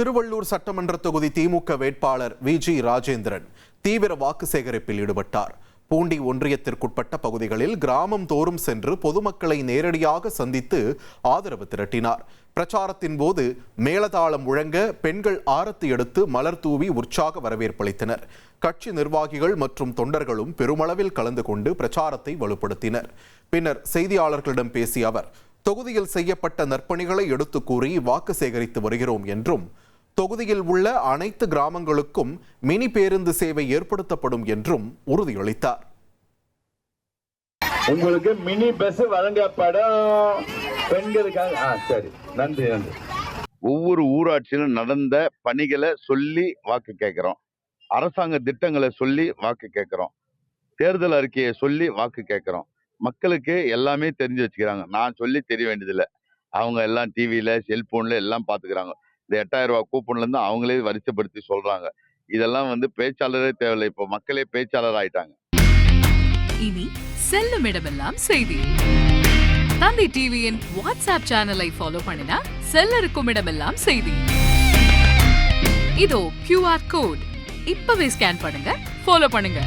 திருவள்ளூர் சட்டமன்ற தொகுதி திமுக வேட்பாளர் வி.ஜி. ராஜேந்திரன் தீவிர வாக்கு சேகரிப்பில் ஈடுபட்டார். பூண்டி ஒன்றியத்திற்குட்பட்ட பகுதிகளில் கிராமம் தோறும் சென்று பொதுமக்களை நேரடியாக சந்தித்து ஆதரவு திரட்டினார். பிரச்சாரத்தின் போது மேளதாளம் முழங்க பெண்கள் ஆரத்தி எடுத்து மலர் தூவி உற்சாக வரவேற்பளித்தனர். கட்சி நிர்வாகிகள் மற்றும் தொண்டர்களும் பெருமளவில் கலந்து கொண்டு பிரச்சாரத்தை வலுப்படுத்தினர். பின்னர் செய்தியாளர்களிடம் பேசிய அவர், தொகுதியில் செய்யப்பட்ட நற்பணிகளை எடுத்து கூறி வாக்கு சேகரித்து வருகிறோம் என்றும், தொகுதியில் உள்ள அனைத்து கிராமங்களுக்கும் மினி பேருந்து சேவை ஏற்படுத்தப்படும் என்றும் உறுதியளித்தார். உங்களுக்கு மினி பஸ் வழங்கப்படும் பெண்களுக்காக. சரி, நன்றி நன்றி. ஒவ்வொரு ஊராட்சியிலும் நடந்த பணிகளை சொல்லி வாக்கு கேட்கிறோம். அரசாங்க திட்டங்களை சொல்லி வாக்கு கேட்கிறோம். தேர்தல் அறிக்கையை சொல்லி வாக்கு கேட்கிறோம். மக்களுக்கு எல்லாமே தெரிஞ்சு வச்சுக்கிறாங்க. நான் சொல்லி தெரிய வேண்டியதில்லை. அவங்க எல்லாம் டிவியில செல்போன்ல எல்லாம் பாத்துக்கிறாங்க. இந்த 8000 ரூபாய் கூப்பன்ல இருந்து அவங்களே வரிசைப்படுத்தி சொல்றாங்க. இதெல்லாம் பேச்சாளரே தேவையில்லை. இப்போ மக்களே பேச்சாளர் ஆயிட்டாங்க. இனி செல்லும் இடமெல்லாம் செய்தி. தந்தி டிவியின் வாட்ஸ்அப் சேனலை ஃபாலோ பண்ணினா செல்ல இருக்கும் இடமெல்லாம் செய்தி. இதோ QR கோட் இப்பவே ஸ்கேன் பண்ணுங்க, ஃபாலோ பண்ணுங்க.